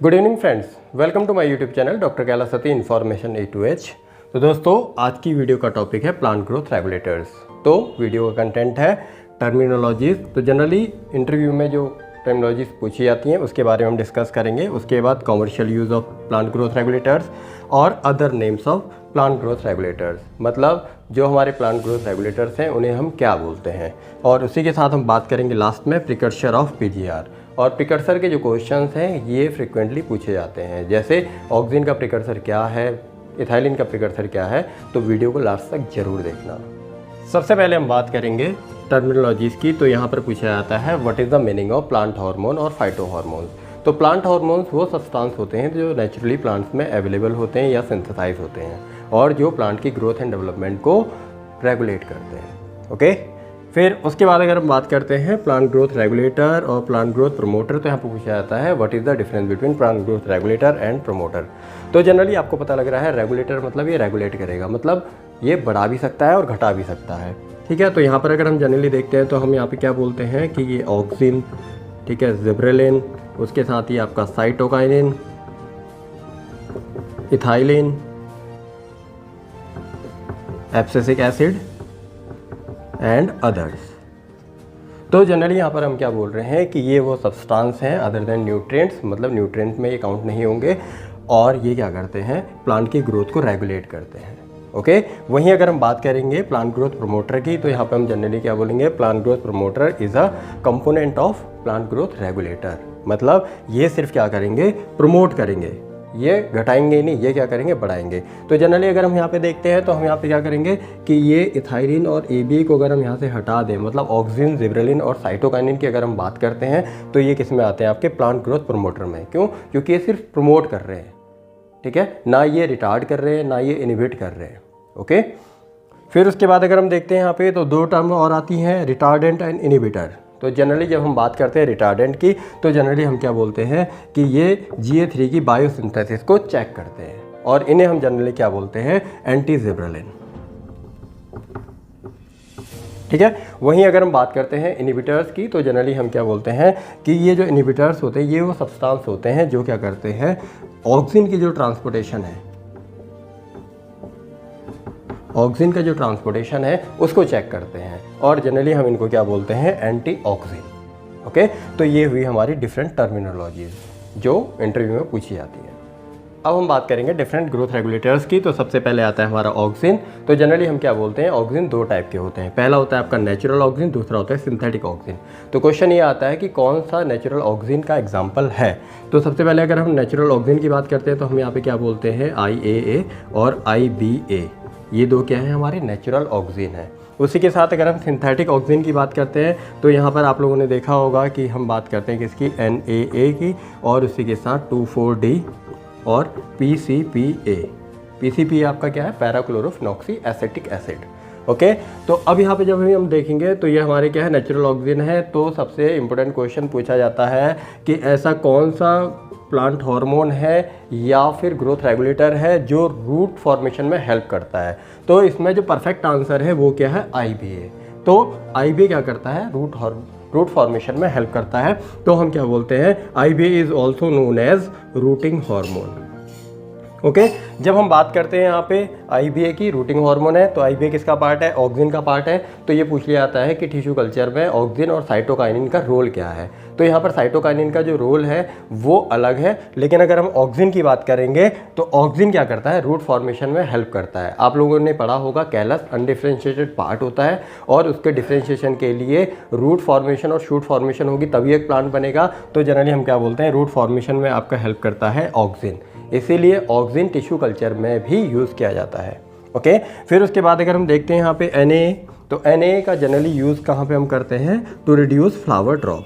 Good evening friends, welcome to my YouTube channel doctor Kailash Sati information A to H. तो दोस्तों, आज की video का टॉपिक है प्लांट ग्रोथ रेगुलेटर्स। तो वीडियो का कंटेंट है टर्मिनोलॉजीज। तो जनरली इंटरव्यू में जो टर्मिनोलॉजीज पूछी जाती हैं उसके बारे में हम डिस्कस करेंगे। उसके बाद commercial use of plant growth regulators और other names of plant growth regulators, मतलब जो हमारे प्लांट ग्रोथ रेगुलेटर्स हैं उन्हें हम क्या बोलते हैं। और उसी के साथ हम बात करेंगे लास्ट में प्रिकर्सर ऑफ पीजीआर। और प्रिकर्सर के जो क्वेश्चंस हैं ये फ्रिक्वेंटली पूछे जाते हैं, जैसे ऑक्सीजन का प्रिकर्सर क्या है, इथाइलिन का प्रिकर्सर क्या है। तो वीडियो को लास्ट तक जरूर देखना। सबसे पहले हम बात करेंगे टर्मिनोलॉजीज़ की। तो यहाँ पर पूछा जाता है what is the meaning of plant hormone और फाइटो हार्मोन। तो प्लांट हार्मोन्स वो सब्सटेंस होते हैं जो नेचुरली प्लांट्स में अवेलेबल होते हैं या सिंथेसाइज होते हैं और जो प्लांट की ग्रोथ एंड डेवलपमेंट को रेगुलेट करते हैं। ओके, फिर उसके बाद अगर हम बात करते हैं प्लांट ग्रोथ रेगुलेटर और प्लांट ग्रोथ प्रमोटर, तो यहाँ पर पूछा जाता है what is the difference between plant growth regulator and promoter. तो जनरली आपको पता लग रहा है रेगुलेटर मतलब ये रेगुलेट करेगा, मतलब ये बढ़ा भी सकता है और घटा भी सकता है। ठीक है, तो यहाँ पर अगर हम जनरली देखते हैं तो हम यहाँ पे क्या बोलते हैं कि ये ऑक्सिन, ठीक है, जिब्रेलिन, उसके साथ ही आपका cytokinin, ethylene, abscisic acid and others. तो जनरली यहाँ पर हम क्या बोल रहे हैं कि ये वो सब्सटेंस हैं अदर देन न्यूट्रिएंट्स, मतलब न्यूट्रिएंट में ये काउंट नहीं होंगे और ये क्या करते हैं, प्लांट की ग्रोथ को रेगुलेट करते हैं। ओके, वहीं अगर हम बात करेंगे प्लांट ग्रोथ प्रमोटर की, तो यहाँ पर हम जनरली क्या बोलेंगे, plant growth promoter is a component of plant growth regulator. मतलब ये सिर्फ क्या करेंगे, प्रमोट करेंगे, ये घटाएंगे नहीं, ये क्या करेंगे, बढ़ाएंगे। तो जनरली अगर हम यहाँ पे देखते हैं तो हम यहाँ पे क्या करेंगे कि ये इथाइलिन और एबीए को अगर हम यहाँ से हटा दें, मतलब ऑक्सीजन, जिब्रेलिन और साइटोकाइनिन की अगर हम बात करते हैं तो ये किस में आते हैं, आपके प्लांट ग्रोथ प्रमोटर में। क्यों? क्योंकि ये सिर्फ प्रमोट कर रहे हैं, ठीक है, ना ये रिटार्ड कर रहे हैं ना ये इनहिबिट कर रहे हैं। ओके, फिर उसके बाद अगर हम देखते हैं यहाँ पे तो दो टर्म और आती हैं, रिटार्डेंट एंड इनहिबिटर। तो जनरली जब हम बात करते हैं रिटार्डेंट की तो जनरली हम क्या बोलते हैं कि ये GA3 की बायोसिंथेसिस को चेक करते हैं और इन्हें हम जनरली क्या बोलते हैं, एंटी जिब्रेलिन। ठीक है, वहीं अगर हम बात करते हैं इनहिबिटर्स की तो जनरली हम क्या बोलते हैं कि ये जो इनहिबिटर्स होते हैं ये वो सब्सटेंस होते हैं जो क्या करते हैं, ऑक्सीजन की जो ट्रांसपोर्टेशन है, ऑक्सीजन का जो ट्रांसपोर्टेशन है उसको चेक करते हैं और जनरली हम इनको क्या बोलते हैं, एंटी ऑक्सीजन। ओके, तो ये हुई हमारी डिफरेंट टर्मिनोलॉजीज जो इंटरव्यू में पूछी जाती है। अब हम बात करेंगे डिफरेंट ग्रोथ रेगुलेटर्स की। तो सबसे पहले आता है हमारा ऑक्सीजन। तो जनरली हम क्या बोलते हैं, ऑक्सीजन दो टाइप के होते हैं। पहला होता है आपका नेचुरल ऑक्सीजन, दूसरा होता है सिंथेटिक ऑक्सीजन। तो क्वेश्चन ये आता है कि कौन सा नेचुरल ऑक्सीजन का एग्जाम्पल है। तो सबसे पहले अगर हम नेचुरल ऑक्सीजन की बात करते हैं तो हम यहाँ पे क्या बोलते हैं, IAA और IBA, ये दो क्या है, हमारे नेचुरल ऑक्सीजन है। उसी के साथ अगर हम सिंथेटिक ऑक्सीजन की बात करते हैं तो यहाँ पर आप लोगों ने देखा होगा कि हम बात करते हैं किसकी, NAA की, और उसी के साथ 2,4-D और PCPA। PCPA आपका क्या है, पैराक्लोरोफिनॉक्सी एसिटिक एसिड। ओके, तो अब यहाँ पे जब भी हम देखेंगे तो ये हमारे क्या है, नेचुरल ऑक्सीजन है। तो सबसे इम्पोर्टेंट क्वेश्चन पूछा जाता है कि ऐसा कौन सा प्लांट हार्मोन है या फिर ग्रोथ रेगुलेटर है जो रूट फॉर्मेशन में हेल्प करता है। तो इसमें जो परफेक्ट आंसर है वो क्या है, IBA। तो IBA क्या करता है, रूट फॉर्मेशन में हेल्प करता है। तो हम क्या बोलते हैं, IBA is also known as rooting hormone. Okay, जब हम बात करते हैं यहाँ पे IBA की, रूटिंग हार्मोन है, तो IBA किसका पार्ट है, ऑक्सीजन का पार्ट है। तो ये पूछ लिया जाता है कि टिश्यू कल्चर में ऑक्सीजन और साइटोकाइनिन का रोल क्या है। तो यहाँ पर साइटोकाइनिन का जो रोल है वो अलग है, लेकिन अगर हम ऑक्सीजन की बात करेंगे तो ऑक्सीजन क्या करता है, रूट फॉर्मेशन में हेल्प करता है। आप लोगों ने पढ़ा होगा कैलस अनडिफरेंशिएटेड पार्ट होता है और उसके डिफरेंशिएशन के लिए रूट फॉर्मेशन और शूट फॉर्मेशन होगी तभी एक प्लांट बनेगा। तो जनरली हम क्या बोलते हैं, रूट फॉर्मेशन में आपका हेल्प करता है ऑक्सीजन, इसीलिए ऑक्सीजन टिश्यू कल्चर में भी यूज़ किया जाता है। ओके, फिर उसके बाद अगर हम देखते हैं यहाँ पे NA, तो NA का जनरली यूज़ कहाँ पे हम करते हैं, to reduce flower drop.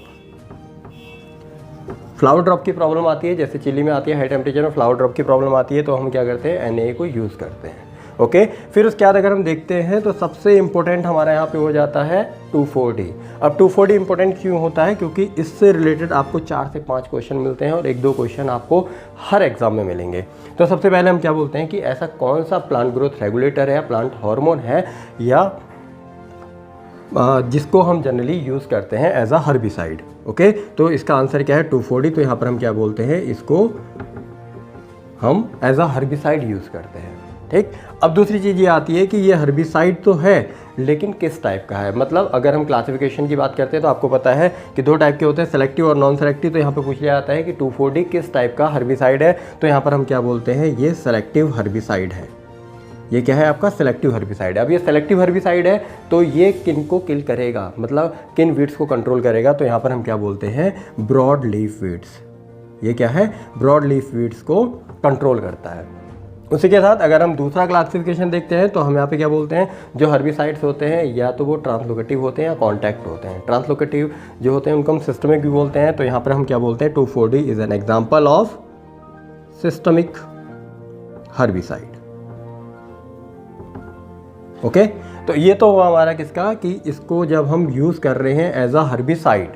Flower drop की प्रॉब्लम आती है, जैसे चिली में आती है, हाई टेम्परेचर में फ्लावर ड्रॉप की प्रॉब्लम आती है, तो हम क्या करते हैं, NA को यूज़ करते हैं। ओके, फिर उसके बाद अगर हम देखते हैं तो सबसे इम्पोर्टेंट हमारा यहाँ पे हो जाता है 2,4-D। अब 2,4-D इम्पोर्टेंट क्यों होता है, क्योंकि इससे रिलेटेड आपको 4 से 5 क्वेश्चन मिलते हैं और 1-2 क्वेश्चन आपको हर एग्जाम में मिलेंगे। तो सबसे पहले हम क्या बोलते हैं कि ऐसा कौन सा प्लांट ग्रोथ रेगुलेटर है या प्लांट हार्मोन है या जिसको हम जनरली यूज़ करते हैं एज अ हर्बिसाइड। ओके, तो इसका आंसर क्या है 2,4-D। तो यहाँ पर हम क्या बोलते हैं, इसको हम एज अ हर्बिसाइड यूज़ करते हैं। ठीक, अब दूसरी चीज़ ये आती है कि ये हर्बिसाइड तो है लेकिन किस टाइप का है। मतलब अगर हम क्लासिफिकेशन की बात करते हैं तो आपको पता है कि 2 टाइप के होते हैं, सेलेक्टिव और नॉन सेलेक्टिव। तो यहाँ पे पूछ लिया जाता है कि 2,4-D किस टाइप का हर्बिसाइड है। तो यहाँ पर हम क्या बोलते हैं, ये सेलेक्टिव हर्बिसाइड है। ये क्या है आपका, सेलेक्टिव हर्बिसाइड है। अब ये सेलेक्टिव हर्बिसाइड है तो ये किन को किल करेगा, मतलब किन वीड्स को कंट्रोल करेगा। तो यहाँ पर हम क्या बोलते हैं, ब्रॉड लीफ वीड्स। ये क्या है, ब्रॉड लीफ वीड्स को कंट्रोल करता है। उसी के साथ अगर हम दूसरा क्लासिफिकेशन देखते हैं तो हम यहाँ पे क्या बोलते हैं, जो हर्बिसाइड्स होते हैं या तो वो ट्रांसलोकेटिव होते हैं या कॉन्टैक्ट होते हैं। ट्रांसलोकेटिव जो होते हैं उनको हम सिस्टमिक भी बोलते हैं। तो यहाँ पर हम क्या बोलते हैं, 2,4-D is an example of systemic herbicide. Okay, तो ये तो हुआ हमारा किसका, कि इसको जब हम यूज़ कर रहे हैं एज अ हर्बिसाइड।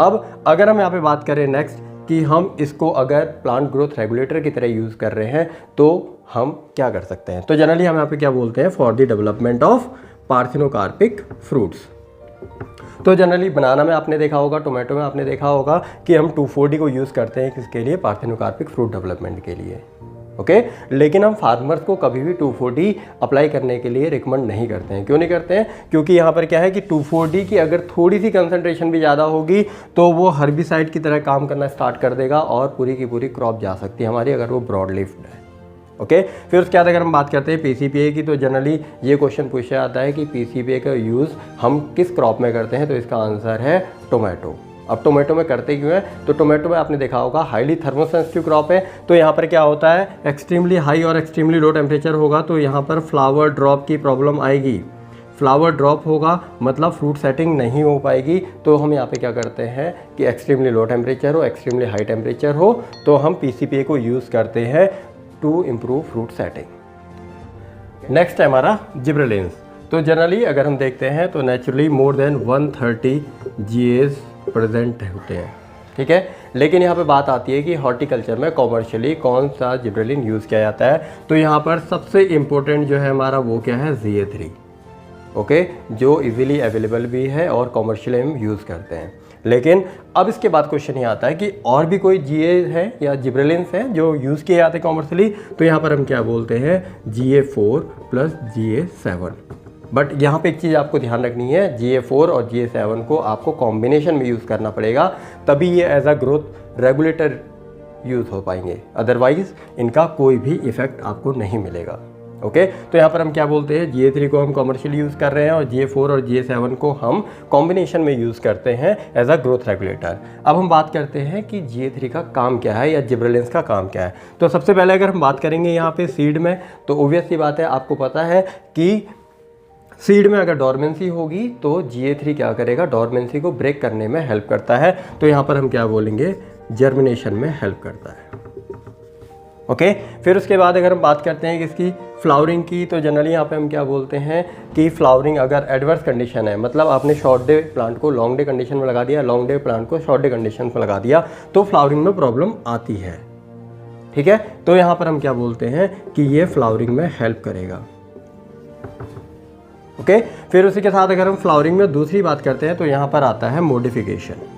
अब अगर हम यहाँ पे बात करें नेक्स्ट कि हम इसको अगर प्लांट ग्रोथ रेगुलेटर की तरह यूज़ कर रहे हैं तो हम क्या कर सकते हैं। तो जनरली हम यहाँ पे क्या बोलते हैं, for the development of parthenocarpic fruits. तो जनरली बनाना में आपने देखा होगा, टोमेटो में आपने देखा होगा कि हम 2,4-D को यूज़ करते हैं किसके लिए, पार्थिनोकार्पिक फ्रूट डेवलपमेंट के लिए। ओके, लेकिन हम फार्मर्स को कभी भी 2,4-D अप्लाई करने के लिए रिकमेंड नहीं करते हैं। क्यों नहीं करते हैं, क्योंकि यहाँ पर क्या है कि 2,4-D की अगर थोड़ी सी कंसंट्रेशन भी ज़्यादा होगी तो वो हर्बिसाइड की तरह काम करना स्टार्ट कर देगा और पूरी की पूरी क्रॉप जा सकती है हमारी, अगर वो ब्रॉड लीफ्ड है। ओके, फिर उसके बाद अगर हम बात करते हैं PCPA की, तो जनरली ये क्वेश्चन पूछा जाता है कि PCPA का यूज़ हम किस क्रॉप में करते हैं। तो इसका आंसर है टोमेटो। अब टोमेटो में करते क्यों है, तो टोमेटो में आपने देखा होगा हाईली थर्मोसेंसिटिव क्रॉप है। तो यहाँ पर क्या होता है, एक्सट्रीमली हाई और एक्सट्रीमली लो टेम्परेचर होगा तो यहाँ पर फ्लावर ड्रॉप की प्रॉब्लम आएगी। फ्लावर ड्रॉप होगा मतलब फ्रूट सेटिंग नहीं हो पाएगी। तो हम यहाँ पे क्या करते हैं कि एक्सट्रीमली लो टेम्परेचर हो, एक्सट्रीमली हाई टेम्परेचर हो, तो हम PCPA को यूज़ करते हैं to improve fruit setting. Next है हमारा जिब्रेलिन्स। तो जनरली अगर हम देखते हैं तो naturally more than 130 GAs present होते हैं। ठीक है, लेकिन यहाँ पे बात आती है कि हॉर्टिकल्चर में कॉमर्शियली कौन सा जिब्रेलिन यूज़ किया जाता है। तो यहाँ पर सबसे इम्पोर्टेंट जो है हमारा वो क्या है, ZA3। ओके, जो इजीली अवेलेबल भी है और कॉमर्शियली हम यूज़ करते हैं। लेकिन अब इसके बाद क्वेश्चन ये आता है कि और भी कोई GA है या जिब्रेलिन्स हैं जो यूज़ किए जाते हैं कॉमर्शियली। तो यहाँ पर हम क्या बोलते हैं, GA4 प्लस GA7। बट यहाँ पे एक चीज़ आपको ध्यान रखनी है, GA4 और GA7 को आपको कॉम्बिनेशन में यूज़ करना पड़ेगा, तभी ये as a growth regulator use हो पाएंगे, अदरवाइज़ इनका कोई भी इफ़ेक्ट आपको नहीं मिलेगा। ओके, तो यहाँ पर हम क्या बोलते हैं, GA3 को हम कॉमर्शियल यूज़ कर रहे हैं और GA4 और GA7 को हम कॉम्बिनेशन में यूज़ करते हैं एज अ ग्रोथ रेगुलेटर। अब हम बात करते हैं कि GA3 का काम क्या है या जिब्रेलिन्स का काम क्या है। तो सबसे पहले अगर हम बात करेंगे यहाँ पे सीड में, तो ऑब्वियस सी बात है, आपको पता है कि सीड में अगर डॉर्मेंसी होगी तो GA3 क्या करेगा, डॉर्मेंसी को ब्रेक करने में हेल्प करता है। तो यहाँ पर हम क्या बोलेंगे, जर्मिनेशन में हेल्प करता है। ओके, फिर उसके बाद अगर हम बात करते हैं किसकी, फ्लावरिंग की, तो जनरली यहाँ पे हम क्या बोलते हैं कि फ्लावरिंग अगर एडवर्स कंडीशन है, मतलब आपने शॉर्ट डे प्लांट को लॉन्ग डे कंडीशन में लगा दिया, लॉन्ग डे प्लांट को शॉर्ट डे कंडीशन में लगा दिया, तो फ्लावरिंग में प्रॉब्लम आती है। ठीक है, तो यहाँ पर हम क्या बोलते हैं कि ये फ्लावरिंग में हेल्प करेगा। ओके, फिर उसी के साथ अगर हम फ्लावरिंग में दूसरी बात करते हैं तो यहाँ पर आता है मॉडिफिकेशन।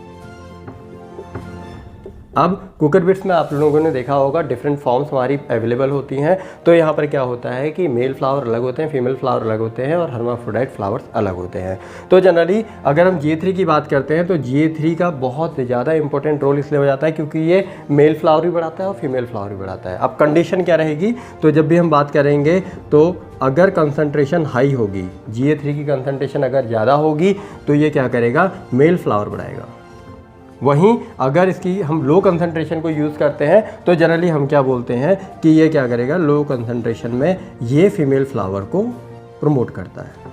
अब कुकर बिट्स में आप लोगों ने देखा होगा डिफरेंट फॉर्म्स हमारी अवेलेबल होती हैं। तो यहाँ पर क्या होता है कि मेल फ्लावर अलग होते हैं, फीमेल फ्लावर अलग होते हैं और हर्माफ्रोडाइट फ्लावर्स अलग होते हैं। तो जनरली अगर हम GA3 की बात करते हैं तो GA3 का बहुत ज़्यादा इंपॉर्टेंट रोल इसलिए हो जाता है क्योंकि ये मेल फ्लावर भी बढ़ाता है और फीमेल फ्लावर भी बढ़ाता है। अब कंडीशन क्या रहेगी, तो जब भी हम बात करेंगे तो अगर कंसंट्रेशन हाई होगी, GA3 की कंसंट्रेशन अगर ज़्यादा होगी तो ये क्या करेगा, मेल फ्लावर बढ़ाएगा। वहीं अगर इसकी हम लो कंसंट्रेशन को यूज़ करते हैं तो जनरली हम क्या बोलते हैं कि ये क्या करेगा, लो कंसंट्रेशन में ये फीमेल फ्लावर को प्रमोट करता है।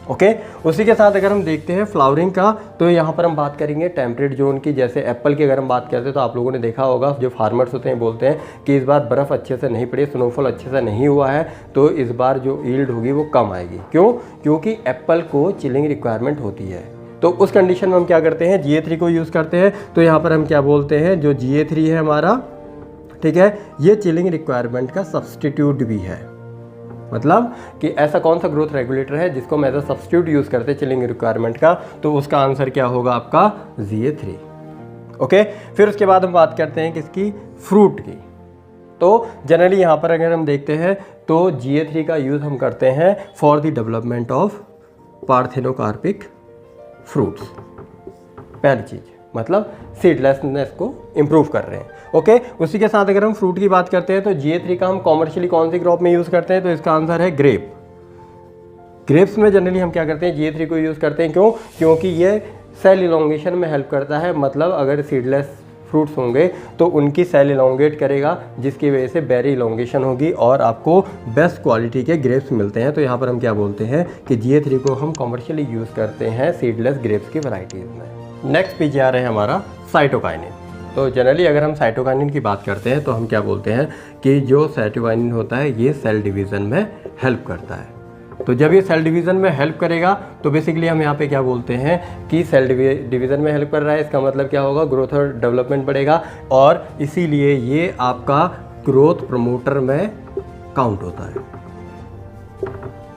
ओके, उसी के साथ अगर हम देखते हैं फ्लावरिंग का, तो यहाँ पर हम बात करेंगे टेम्परेट जोन की। जैसे एप्पल की अगर हम बात करते हैं तो आप लोगों ने देखा होगा जो फार्मर्स होते हैं बोलते हैं कि इस बार बर्फ़ अच्छे से नहीं पड़ी, स्नोफॉल अच्छे से नहीं हुआ है, तो इस बार जो यील्ड होगी वो कम आएगी। क्यों, क्योंकि एप्पल को चिलिंग रिक्वायरमेंट होती है। तो उस कंडीशन में हम क्या करते हैं, GA3 को यूज़ करते हैं। तो यहाँ पर हम क्या बोलते हैं, जो GA3 है हमारा, ठीक है, ये चिलिंग रिक्वायरमेंट का सब्सटीट्यूट भी है। मतलब कि ऐसा कौन सा ग्रोथ रेगुलेटर है जिसको हम एज अ सब्सटीट्यूट यूज़ करते हैं चिलिंग रिक्वायरमेंट का, तो उसका आंसर क्या होगा आपका, GA3। ओके, फिर उसके बाद हम बात करते हैं किसकी, फ्रूट की। तो जनरली यहाँ पर अगर हम देखते हैं तो GA3 का यूज़ हम करते हैं for the development of parthenocarpic fruits. पहली चीज़ मतलब सीडलेसनेस को इम्प्रूव कर रहे हैं। ओके, उसी के साथ अगर हम फ्रूट की बात करते हैं तो GA3 का हम कॉमर्शियली कौन सी क्रॉप में यूज़ करते हैं, तो इसका आंसर है ग्रेप। ग्रेप्स में जनरली हम क्या करते हैं, GA3 को यूज़ करते हैं। क्यों? क्योंकि ये सेल इलोंगेशन में हेल्प करता है। मतलब अगर सीडलेस फ्रूट्स होंगे तो उनकी सेल इलोंगेट करेगा, जिसकी वजह से बेरी इलोंगेशन होगी और आपको बेस्ट क्वालिटी के ग्रेप्स मिलते हैं। तो यहाँ पर हम क्या बोलते हैं कि GA3 को हम कॉमर्शियली यूज़ करते हैं सीडलेस ग्रेप्स की वैरायटीज़ में। नेक्स्ट पीछे आ रहे हैं हमारा साइटोकाइनिन। तो जनरली अगर हम साइटोकाइनिन की बात करते हैं तो हम क्या बोलते हैं कि जो साइटोकाइनिन होता है ये सेल डिवीज़न में हेल्प करता है। तो जब ये सेल डिवीज़न में हेल्प करेगा तो बेसिकली हम यहाँ पे क्या बोलते हैं कि सेल डिवीज़न में हेल्प कर रहा है, इसका मतलब क्या होगा, ग्रोथ और डेवलपमेंट बढ़ेगा और इसीलिए ये आपका ग्रोथ प्रमोटर में काउंट होता है।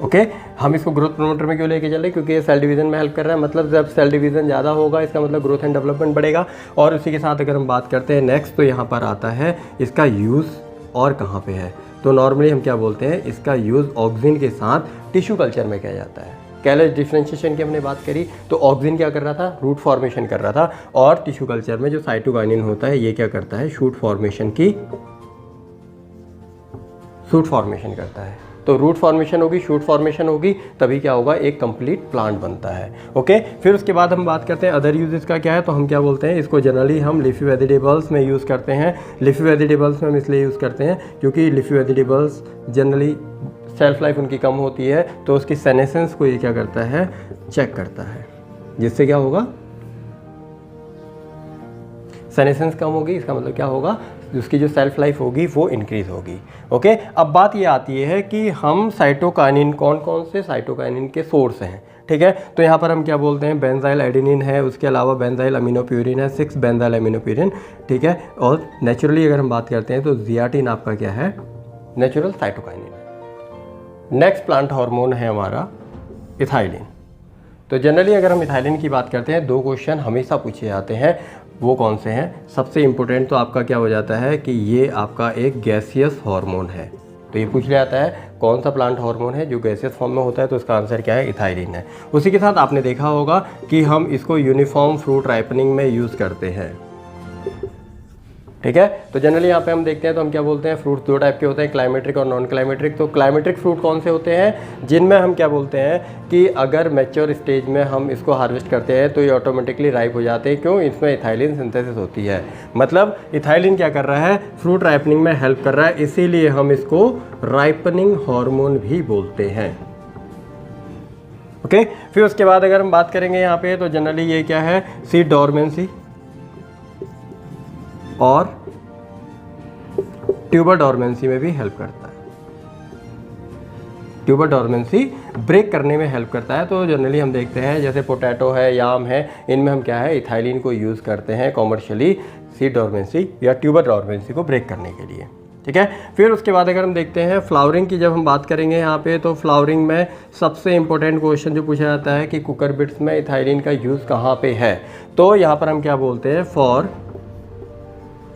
ओके, हम इसको ग्रोथ प्रमोटर में क्यों लेके चले, क्योंकि ये सेल डिवीज़न में हेल्प कर रहा है। मतलब जब सेल डिवीज़न ज़्यादा होगा इसका मतलब ग्रोथ एंड डेवलपमेंट बढ़ेगा। और उसी के साथ अगर हम बात करते हैं नेक्स्ट, तो यहाँ पर आता है इसका यूज़ और कहाँ पे है। तो नॉर्मली हम क्या बोलते हैं, इसका यूज़ ऑक्सिन के साथ टिश्यू कल्चर में किया जाता है। कैलस डिफरेंशिएशन की हमने बात करी तो ऑक्सिन क्या कर रहा था, रूट फॉर्मेशन कर रहा था, और टिश्यू कल्चर में जो साइटोकाइनिन होता है ये क्या करता है, शूट फॉर्मेशन करता है। तो रूट फॉर्मेशन होगी, शूट फॉर्मेशन होगी, तभी क्या होगा, एक कंप्लीट प्लांट बनता है। ओके, फिर उसके बाद हम बात करते हैं अदर यूजेस का क्या है। तो हम क्या बोलते हैं, इसको जनरली हम लीफी वेजिटेबल्स में यूज़ करते हैं। लीफी वेजिटेबल्स में हम इसलिए यूज़ करते हैं क्योंकि leafy vegetables generally self life उनकी कम होती है, तो उसकी सेनेसेंस को ये क्या करता है, चेक करता है, जिससे क्या होगा, सेनेसेंस कम होगी, इसका मतलब क्या होगा, उसकी जो सेल्फ लाइफ होगी वो इंक्रीज़ होगी। ओके, अब बात ये आती है कि हम साइटोकाइनिन, कौन कौन से साइटोकाइनिन के सोर्स हैं, ठीक है। तो यहाँ पर हम क्या बोलते हैं, बेंजाइल एडेनिन है, उसके अलावा बेंजाइल अमीनोप्यूरिन है, 6 बेंजाइल अमीनोप्यूरिन, ठीक है। और नेचुरली अगर हम बात करते हैं तो जियाटिन आपका क्या है, natural cytokinin. Next plant hormone है हमारा इथाइलिन। तो जनरली अगर हम इथाइलिन की बात करते हैं, 2 क्वेश्चन हमेशा पूछे जाते हैं, वो कौन से हैं। सबसे इम्पोर्टेंट तो आपका क्या हो जाता है कि ये आपका एक गैसियस हार्मोन है। तो ये पूछ लिया जाता है कौन सा प्लांट हार्मोन है जो गैसियस फॉर्म में होता है, तो इसका आंसर क्या है, इथाइलिन है। उसी के साथ आपने देखा होगा कि हम इसको यूनिफॉर्म फ्रूट राइपनिंग में यूज़ करते हैं, ठीक है। तो जनरली यहाँ पे हम देखते हैं तो हम क्या बोलते हैं, फ्रूट 2 टाइप के होते हैं, क्लाइमेट्रिक और नॉन क्लाइमेट्रिक। तो क्लाइमेट्रिक फ्रूट कौन से होते हैं, जिनमें हम क्या बोलते हैं कि अगर मैच्योर स्टेज में हम इसको हार्वेस्ट करते हैं तो ये ऑटोमेटिकली राइप हो जाते हैं। क्यों, इसमें इथाइलिन सिंथेसिस होती है। मतलब इथाइलिन क्या कर रहा है, फ्रूट राइपनिंग में हेल्प कर रहा है, इसीलिए हम इसको राइपनिंग हार्मोन भी बोलते हैं। ओके, फिर उसके बाद अगर हम बात करेंगे यहाँ पे तो जनरली ये क्या है, सीड डोरमेंसी और ट्यूबर डोरमेंसी में भी हेल्प करता है। ट्यूबर डोरमेंसी ब्रेक करने में हेल्प करता है। तो जनरली हम देखते हैं जैसे पोटैटो है, याम है, इनमें हम क्या है, इथाइलिन को यूज़ करते हैं कॉमर्शियली सीड डोरमेंसी या ट्यूबर डोरमेंसी को ब्रेक करने के लिए, ठीक है। फिर उसके बाद अगर हम देखते हैं फ्लावरिंग की, जब हम बात करेंगे यहाँ पे, तो फ्लावरिंग में सबसे इंपॉर्टेंट क्वेश्चन जो पूछा जाता है कि कुकुरबिट्स में इथाइलिन का यूज़ कहाँ पे है। तो यहाँ पर हम क्या बोलते हैं, फॉर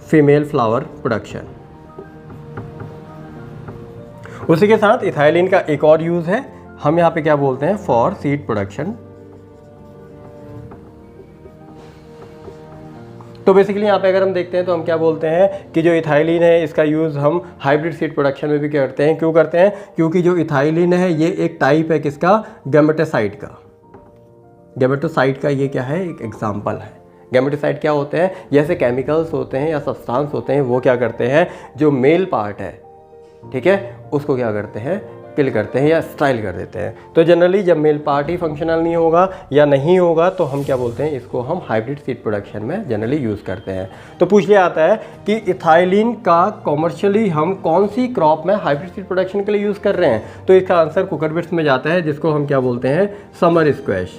फीमेल फ्लावर प्रोडक्शन। उसी के साथ इथाइलिन का एक और यूज़ है, हम यहाँ पे क्या बोलते हैं, फॉर सीड प्रोडक्शन। तो बेसिकली यहाँ पे अगर हम देखते हैं तो हम क्या बोलते हैं कि जो इथाइलिन है इसका यूज़ हम हाइब्रिड सीड प्रोडक्शन में भी करते हैं। क्यों करते हैं, क्योंकि जो इथाइलिन है ये एक टाइप है किसका, गैमेटोसाइट का। गैमेटोसाइट का ये क्या है, एक एग्जाम्पल है। गैमेटोसाइट क्या होते हैं, जैसे केमिकल्स होते हैं या सब्सटेंस होते हैं, वो क्या करते हैं, जो मेल पार्ट है, ठीक है, उसको क्या करते हैं, किल करते हैं या स्टाइल कर देते हैं। तो जनरली जब मेल पार्ट ही फंक्शनल नहीं होगा या नहीं होगा तो हम क्या बोलते हैं, इसको हम हाइब्रिड सीड प्रोडक्शन में जनरली यूज़ करते हैं। तो पूछ लिया आता है कि इथाइलिन का कॉमर्शियली हम कौन सी क्रॉप में हाइब्रिड सीड प्रोडक्शन के लिए यूज़ कर रहे हैं, तो इसका आंसर कुकुरबिट्स में जाता है, जिसको हम क्या बोलते हैं, समर स्क्वैश।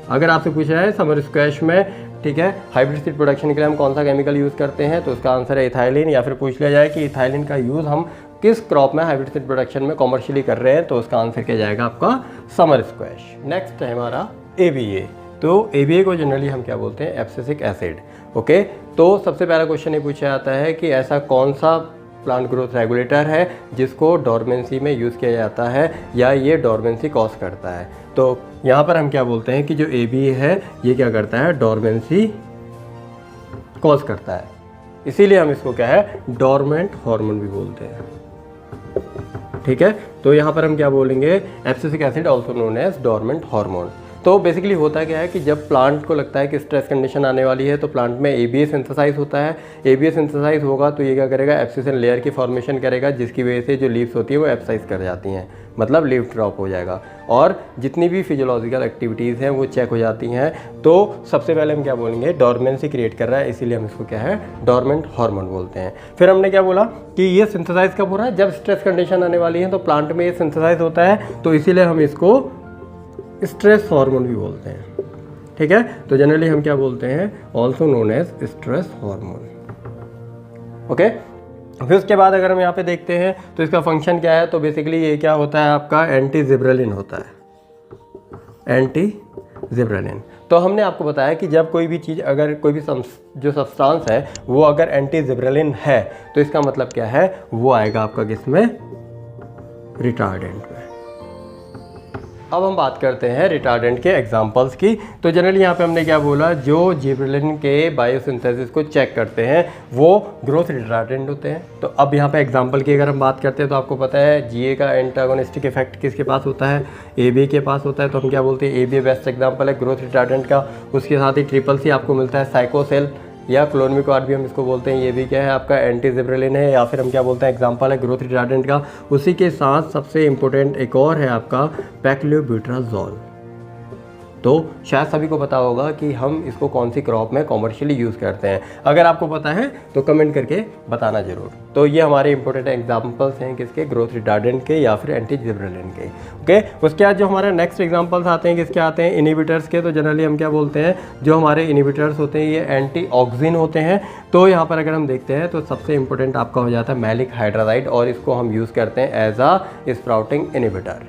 अगर आपसे पूछा है समर स्क्वैश में, ठीक है, हाइब्रिड सीड प्रोडक्शन के लिए हम कौन सा केमिकल यूज़ करते हैं, तो उसका आंसर है इथाइलिन। या फिर पूछ लिया जाए कि इथाइलिन का यूज़ हम किस क्रॉप में हाइब्रिड सीड प्रोडक्शन में कॉमर्शियली कर रहे हैं, तो उसका आंसर क्या जाएगा आपका, समर स्क्वैश। नेक्स्ट है हमारा ABA। तो ABA को जनरली हम क्या बोलते हैं, एब्सिसिक एसिड। ओके, तो सबसे पहला क्वेश्चन ये पूछा जाता है कि ऐसा कौन सा प्लांट ग्रोथ रेगुलेटर है जिसको डोरमेंसी में यूज़ किया जाता है या ये डोरमेंसी कॉज करता है। तो यहाँ पर हम क्या बोलते हैं कि जो AB है ये क्या करता है, डोरमेंसी कॉज करता है, इसीलिए हम इसको क्या है, डोरमेंट हार्मोन भी बोलते हैं। ठीक है, तो यहाँ पर हम क्या बोलेंगे, abscisic acid also known as dormant hormone. तो बेसिकली होता क्या है कि जब प्लांट को लगता है कि स्ट्रेस कंडीशन आने वाली है तो प्लांट में ABA सिंथेसाइज होता है। ABA सिंथेसाइज होगा तो ये क्या करेगा, एब्सिसन लेयर की फॉर्मेशन करेगा, जिसकी वजह से जो लीव्स होती है वो एब्साइज कर जाती हैं, मतलब लीफ ड्रॉप हो जाएगा और जितनी भी फिजियोलॉजिकल एक्टिविटीज़ हैं वो चेक हो जाती हैं। तो सबसे पहले हम क्या बोलेंगे, डोरमेंसी क्रिएट कर रहा है, इसीलिए हम इसको क्या है, डोरमेंट हार्मोन बोलते हैं। फिर हमने क्या बोला कि ये सिंथेसाइज कब हो रहा है, जब स्ट्रेस कंडीशन आने वाली है तो प्लांट में ये सिंथेसाइज होता है, तो इसीलिए हम इसको स्ट्रेस हार्मोन भी बोलते हैं। ठीक है, तो जनरली हम क्या बोलते हैं, also known as stress hormone. Okay, फिर उसके बाद अगर हम यहाँ पे देखते हैं तो इसका फंक्शन क्या है, तो बेसिकली ये क्या होता है, आपका एंटी जिब्रेलिन होता है, एंटी जिब्रेलिन। तो हमने आपको बताया कि जब कोई भी चीज़, अगर कोई भी जो सब्सटेंस है वो अगर एंटी जिब्रेलिन है तो इसका मतलब क्या है, वो आएगा आपका किसमें, रिटार्डेंट में। अब हम बात करते हैं रिटार्डेंट के एग्जांपल्स की। तो जनरली यहाँ पे हमने क्या बोला, जो जिब्रेलिन के बायोसिंथेसिस को चेक करते हैं वो ग्रोथ रिटार्डेंट होते हैं। तो अब यहाँ पे एग्जांपल की अगर हम बात करते हैं तो आपको पता है GA का एंटागोनिस्टिक इफेक्ट किसके पास होता है, AB के पास होता है। तो हम क्या बोलते हैं, AB बेस्ट एग्जाम्पल है ग्रोथ रिटार्डेंट का। उसके साथ ही CCC आपको मिलता है, साइकोसेल या क्लोनमिकॉड भी हम इसको बोलते हैं, ये भी क्या है, आपका एंटी जिब्रेलिन है, या फिर हम क्या बोलते हैं, एग्जांपल है ग्रोथ रिटार्डेंट का। उसी के साथ सबसे इंपॉर्टेंट एक और है आपका पैक्लोब्यूट्राजोल। तो शायद सभी को पता होगा कि हम इसको कौन सी क्रॉप में कॉमर्शियली यूज़ करते हैं। अगर आपको पता है तो कमेंट करके बताना ज़रूर। तो ये हमारे इंपॉर्टेंट एग्जांपल्स हैं किसके, ग्रोथ रिटार्डेंट के या फिर एंटी जिब्रेलिन के। ओके, उसके बाद जो हमारे नेक्स्ट एग्जांपल्स आते हैं किसके आते हैं, इनहिबिटर्स के। तो जनरली हम क्या बोलते हैं, जो हमारे इनहिबिटर्स होते हैं ये एंटी ऑक्सिन होते हैं। तो यहाँ पर अगर हम देखते हैं तो सबसे इंपॉर्टेंट आपका हो जाता है मैलिक हाइड्राजाइड, और इसको हम यूज़ करते हैं एज अ स्प्राउटिंग इनहिबिटर।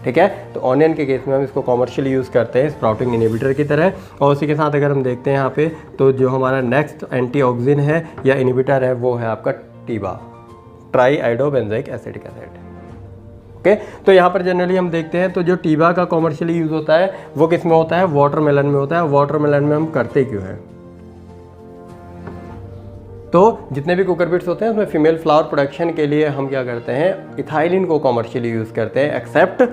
ठीक है, तो ऑनियन के केस में हम इसको कॉमर्शियली यूज़ करते हैं स्प्राउटिंग इनहिबिटर की तरह। और उसी के साथ अगर हम देखते हैं यहाँ पे, तो जो हमारा नेक्स्ट एंटीऑक्सिन है या इनहिबिटर है वो है आपका टीबा, ट्राईआइडोबेंजोइक एसिटिक एसिड। ओके, तो यहाँ पर जनरली हम देखते हैं तो जो टीबा का कॉमर्शियली यूज़ होता है वो किस में होता है, वाटरमेलन में होता है। वाटरमेलन में हम करते क्यों हैं, तो जितने भी कुकरबिट्स होते हैं उसमें फीमेल फ्लावर प्रोडक्शन के लिए हम क्या करते हैं, इथाइलिन को कॉमर्शियली यूज़ करते हैं, एक्सेप्ट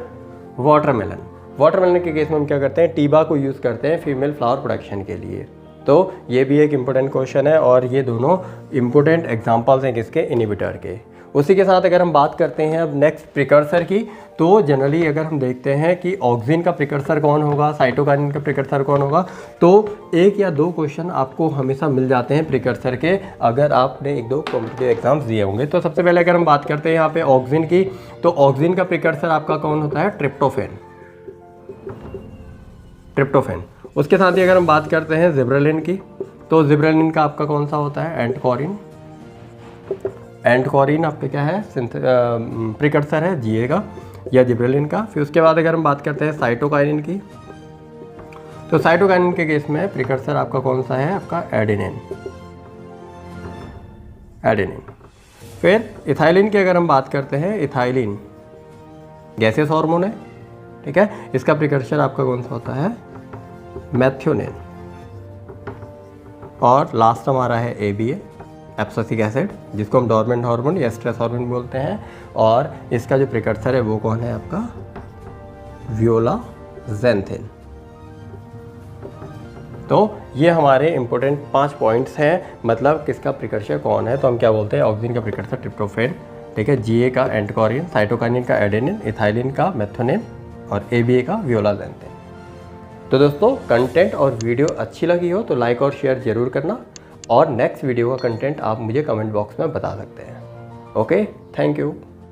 वाटरमेलन। वाटरमेलन के केस में हम क्या करते हैं, टीबा को यूज़ करते हैं फीमेल फ्लावर प्रोडक्शन के लिए। तो ये भी एक इम्पोर्टेंट क्वेश्चन है और ये दोनों इम्पोर्टेंट एग्जांपल्स हैं किसके, इनहिबिटर के। उसी के साथ अगर हम बात करते हैं अब नेक्स्ट प्रिकर्सर की, तो जनरली अगर हम देखते हैं कि ऑक्सिन का प्रिकर्सर कौन होगा, साइटोकाइनिन का प्रिकर्सर कौन होगा, तो एक या दो क्वेश्चन आपको हमेशा मिल जाते हैं प्रिकर्सर के, अगर आपने एक दो कॉम्पिटिटिव एग्जाम्स दिए होंगे। तो सबसे पहले अगर हम बात करते हैं यहाँ पे ऑक्सिन की, तो ऑक्सिन का प्रिकर्सर आपका कौन होता है, ट्रिप्टोफैन। ट्रिप्टोफैन। उसके साथ ही अगर हम बात करते हैं जिब्रेलिन की, तो जिब्रेलिन का आपका कौन सा होता है, एंटकोरिन। एंटकोरिन आपका क्या है, प्रिकर्सर है GA का या जिब्रेलिन का। फिर उसके बाद अगर हम बात करते हैं साइटोकाइनिन की, तो साइटोकाइनिन के केस में प्रिकर्सर आपका कौन सा है, आपका एडेनिन। एडेनिन। फिर इथाइलिन की अगर हम बात करते हैं, इथाइलिन गैसियस हार्मोन है, ठीक है, इसका प्रिकर्सर आपका कौन सा होता है, मेथियोनिन। और लास्ट हमारा है ABA, एब्सिसिक एसिड, जिसको हम डोरमेंट हार्मोन या स्ट्रेस हार्मोन बोलते हैं, और इसका जो प्रिकर्सर है वो कौन है आपका, वियोलाजेंथिन। तो ये हमारे इंपॉर्टेंट 5 पॉइंट्स हैं, मतलब किसका प्रिकर्सर कौन है। तो हम क्या बोलते हैं, ऑक्सिन का प्रिकर्सर ट्रिप्टोफैन, ठीक है, GA का एंटकोरिन, साइटोकाइनिन का एडेनिन, इथाइलिन का मेथियोनिन और ABA का वियोलाजेंथिन। तो दोस्तों कंटेंट और वीडियो अच्छी लगी हो तो लाइक और शेयर ज़रूर करना, और नेक्स्ट वीडियो का कंटेंट आप मुझे कमेंट बॉक्स में बता सकते हैं। Okay, thank you.